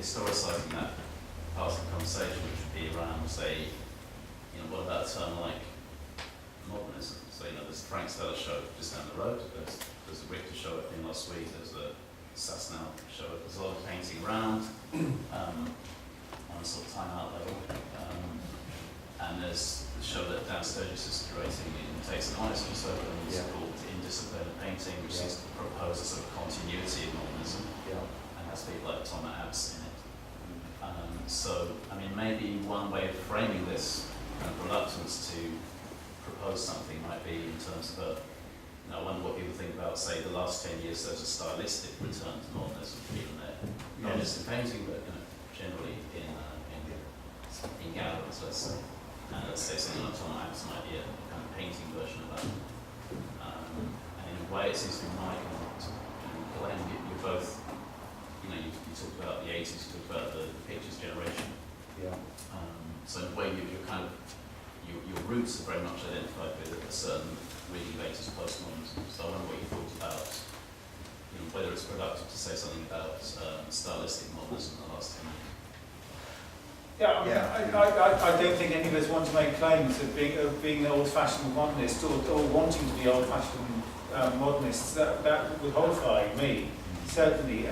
historicising that part of the conversation, which would be around, say, what about a term like modernism? So, there's Frank Stella's show just down the road, there's a Richter show I think last week, there's a Sasnow show, there's a lot of painting around on a sort of time-out level. And there's the show that Dan Sturgis is curating in Tyson also, and it's called Indisciplined Painting, which seems to propose a sort of continuity of modernism, and has people like Thomas Abs in it. So, maybe one way of framing this kind of reluctance to propose something might be in terms of I wonder what people think about, say, the last 10 years there's a stylistic return to modernism, even there, not just in painting, but generally in galleries, let's say. And let's say something like Tom Abs might be a kind of painting version of that. And in a way, it seems to be Mike and Glenn, you're both, you talked about the 80s, you talked about the pictures generation. So in a way, you're kind of, your roots are very much identified with a certain really latest postmodernism. So I wonder what you thought about, whether it's productive to say something about stylistic modernism in the last 10 years. I don't think any of us want to make claims of being old-fashioned modernists or wanting to be old-fashioned modernists. That would horrify me, certainly.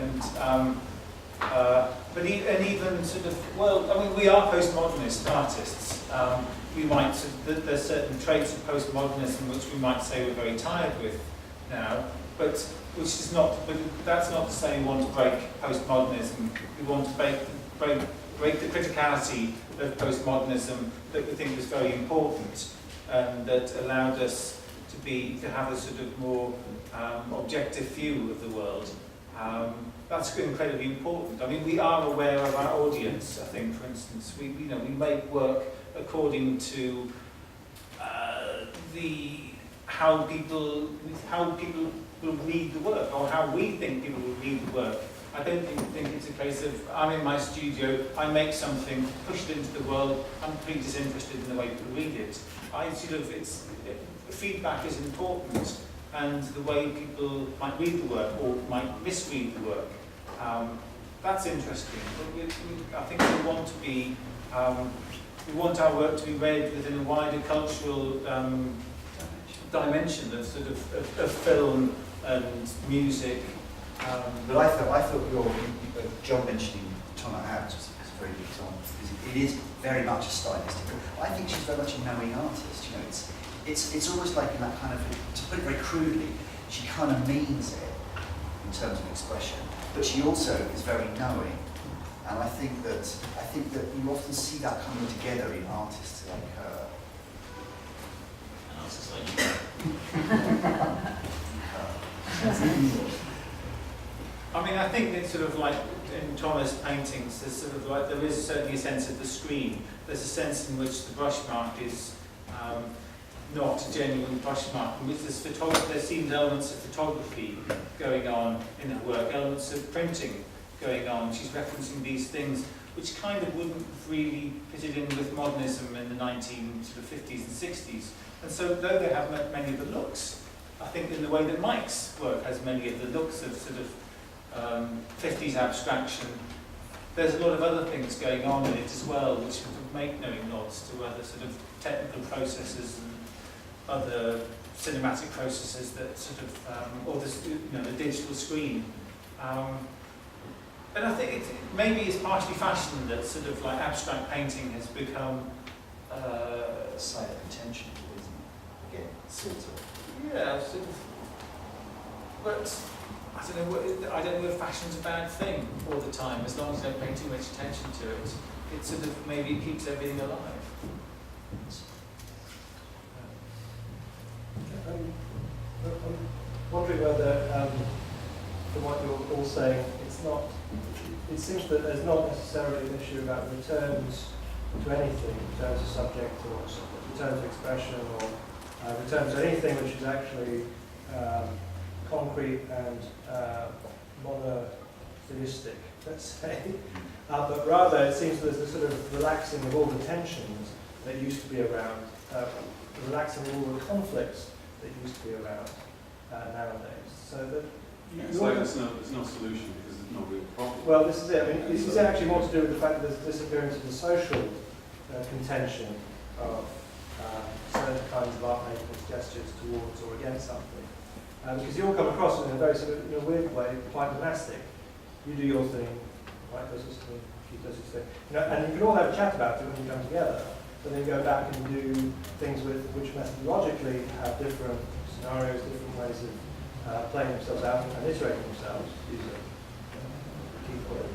But even sort of, we are postmodernist artists. There's certain traits of postmodernism which we might say we're very tired with now, but that's not to say we want to break postmodernism. We want to break the criticality of postmodernism that we think was very important and that allowed us to have a sort of more objective view of the world. That's incredibly important. We are aware of our audience. I think, for instance, we make work according to how people will read the work, or how we think people will read the work. I don't think it's a case of I'm in my studio, I make something, push it into the world, I'm pretty disinterested in the way people read it. Feedback is important, and the way people might read the work or might misread the work. That's interesting. But I think we want our work to be read within a wider cultural dimension of sort of film and music. But I thought your John mentioning Thomas Abs was a very good example, because it is very much a stylistic. I think she's very much a knowing artist. It's almost like in that kind of, to put it very crudely, she kind of means it in terms of expression, but she also is very knowing. And I think that you often see that coming together in artists like her. And artists like you. I think it's sort of like in Thomas' paintings, there is certainly a sense of the screen. There's a sense in which the brush mark is not a genuine brush mark, in which there seems elements of photography going on in her work, elements of printing going on. She's referencing these things which kind of wouldn't really fit it in with modernism in the 1950s and 60s. And so though they have many of the looks, I think in the way that Mike's work has many of the looks of sort of 50s abstraction, there's a lot of other things going on in it as well, which sort of make knowing nods to other sort of technical processes and other cinematic processes that sort of, or the digital screen. And I think maybe it's partially fashion that sort of like abstract painting has become a site of attention, isn't it? Again, sort of. Yeah, sort of. But I don't know if fashion's a bad thing all the time, as long as you don't pay too much attention to it. It sort of maybe keeps everything alive. I'm wondering whether, from what you're all saying, it seems that there's not necessarily an issue about returns to anything, returns to subject or returns to expression or returns to anything which is actually concrete and monotheistic, let's say. But rather it seems there's a sort of relaxing of all the tensions that used to be around, relaxing of all the conflicts that used to be around nowadays. So that It's like there's no solution because there's no real problem. Well, this is it. I mean, this is actually more to do with the fact that there's a disappearance of the social contention of certain kinds of art making gestures towards or against something. Because you all come across in a very sort of, in a weird way, quite monastic. You do your thing, right, does his thing, she does his thing. You know, and you can all have a chat about it when you come together, but then go back and do things which methodologically have different scenarios, different ways of playing themselves out and iterating themselves, use a key word.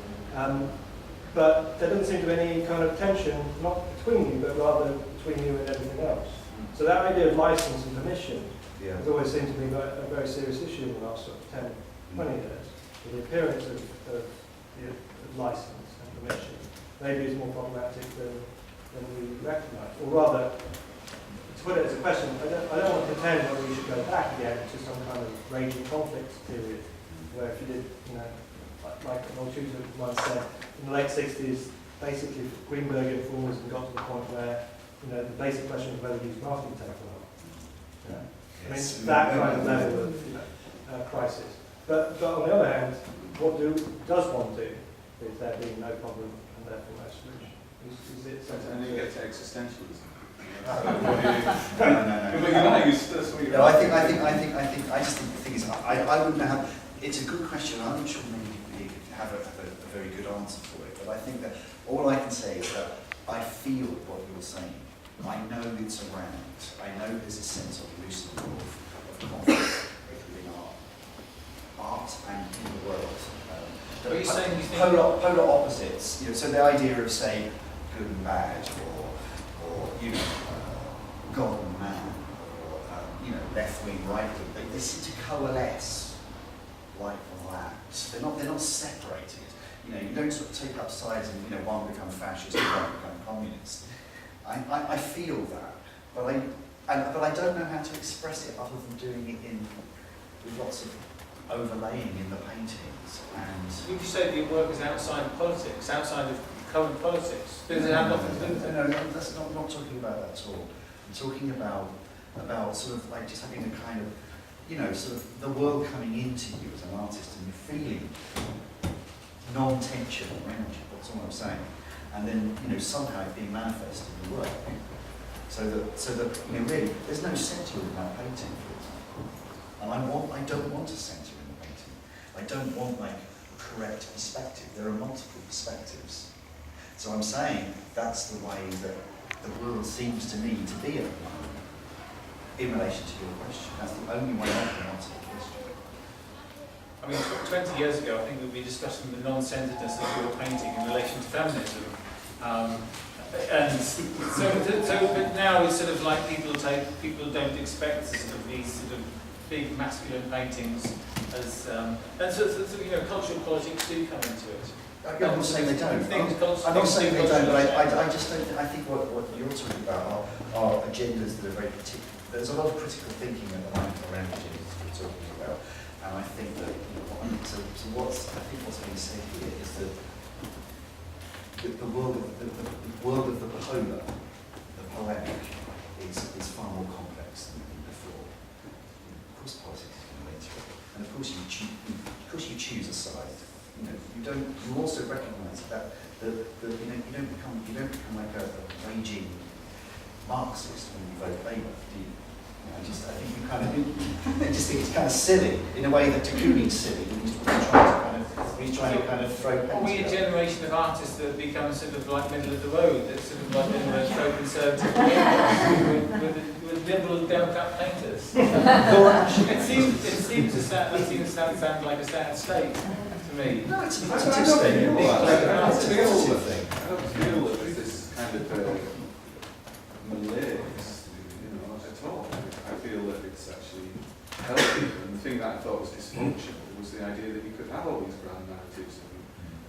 But there doesn't seem to be any kind of tension, not between you, but rather between you and everything else. So that idea of license and permission has always seemed to be a very serious issue in the last sort of 10, 20 years. The appearance of license and permission maybe is more problematic than we recognise. Or rather, to put it as a question, I don't want to pretend whether we should go back again to some kind of raging conflict period, where if you did, you know, like an old tutor once said, in the late 60s, basically Greenberg informers and got to the point where, you know, the basic question was whether to use masking tape or not. Yeah. I mean, that kind of level of crisis. But on the other hand, what does one do if there being no problem and therefore no solution? Is it something? And then you get to existentialism. No, I just think the thing is, I wouldn't have. It's a good question. I'm not sure maybe we have a very good answer for it. But I think that all I can say is that I feel what you're saying. I know it's around. I know there's a sense of loosening of conflict within art and in the world. Are you saying you think polar opposites? You know, so the idea of, say, good and bad, or you know, God and man, or you know, left wing, right wing. They seem to coalesce like that. They're not separated. You know, you don't sort of take up sides and, you know, one become fascist and one become communist. I feel that, but I don't know how to express it other than doing it with lots of overlaying in the paintings. And would you say that your work is outside of politics, outside of current politics? Does it have nothing to do with it? No, that's not talking about that at all. I'm talking about sort of like just having a kind of, you know, sort of the world coming into you as an artist and you feeling non-tension around you. That's all I'm saying. And then, you know, somehow it being manifest in the work. So that you know, really, there's no centre in that painting, for example. And I don't want a centre in the painting. I don't want like a correct perspective. There are multiple perspectives. So I'm saying that's the way that the world seems to me to be at the moment, in relation to your question. That's the only way I can answer the question. I mean, 20 years ago, I think we'd be discussing the non-centeredness of your painting in relation to feminism. And so, but now it's sort of like people don't expect sort of these sort of big masculine paintings as, and so you know, cultural politics do come into it. I'm not saying they don't. I'm not saying they don't, but I just don't. I think what you're talking about are agendas that are very particular. There's a lot of critical thinking at the moment around agendas that we're talking about, and I think that I think what's being said here is that the world of the polar, the polemic, is far more complex than before. Of course, politics is going into it, and of course you choose a side. You know, you also recognise that you don't become like a raging Marxist when you vote Labour, do you? I think you kind of, I just think it's kind of silly in a way that de Kooning's silly. He's trying to kind of throw. Are we a generation of artists that become sort of like middle of the road, that's sort of like pro-conservative with liberal Democrat painters? It seems to sound like a sad state to me. No, it's a positive state. I don't feel that there's this kind of malaise, at all. I feel that it's actually healthy. And the thing that I thought was dysfunctional was the idea that you could have all these grand narratives and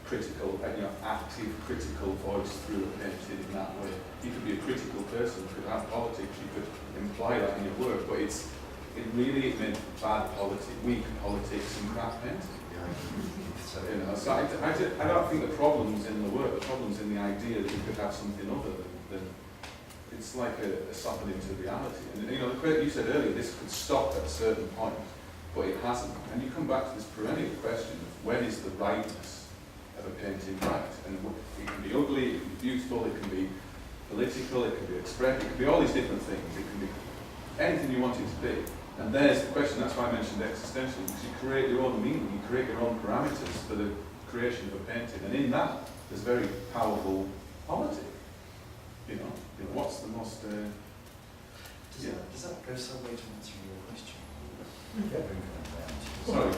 critical, active critical voice through a painting in that way. You could be a critical person, you could have politics, you could imply that in your work, but it meant bad politics, weak politics and crap painting. So I don't think the problem's in the work, the problem's in the idea that you could have something other than it's like a softening to reality. And you said earlier, this could stop at a certain point. but it hasn't. And you come back to this perennial question of when is the rightness of a painting right? And it can be ugly, it can be beautiful, it can be political, it can be expressive, it can be all these different things. It can be anything you want it to be. And there's the question, that's why I mentioned existential, because you create your own meaning, you create your own parameters for the creation of a painting. And in that, there's very powerful politics. You know, what's the most... Does that go some way to answering your question? Yeah. Sorry,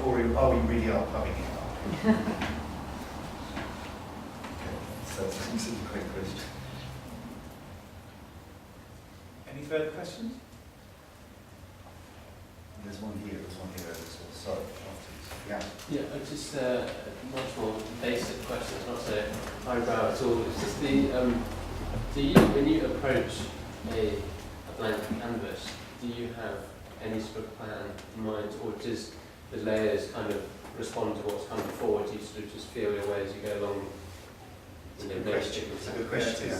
or we really are pubbing it up? Okay, so that's a great question. Any further questions? There's one here as well. Sorry, afterwards. Yeah. Yeah, just a much more basic question, it's not so highbrow at all. It's just the, do you, when you approach a blank canvas, do you have any sort of plan in mind, or does the layers kind of respond to what's coming forward? Do you sort of just feel your way as you go along? It's a good question. It's a good question.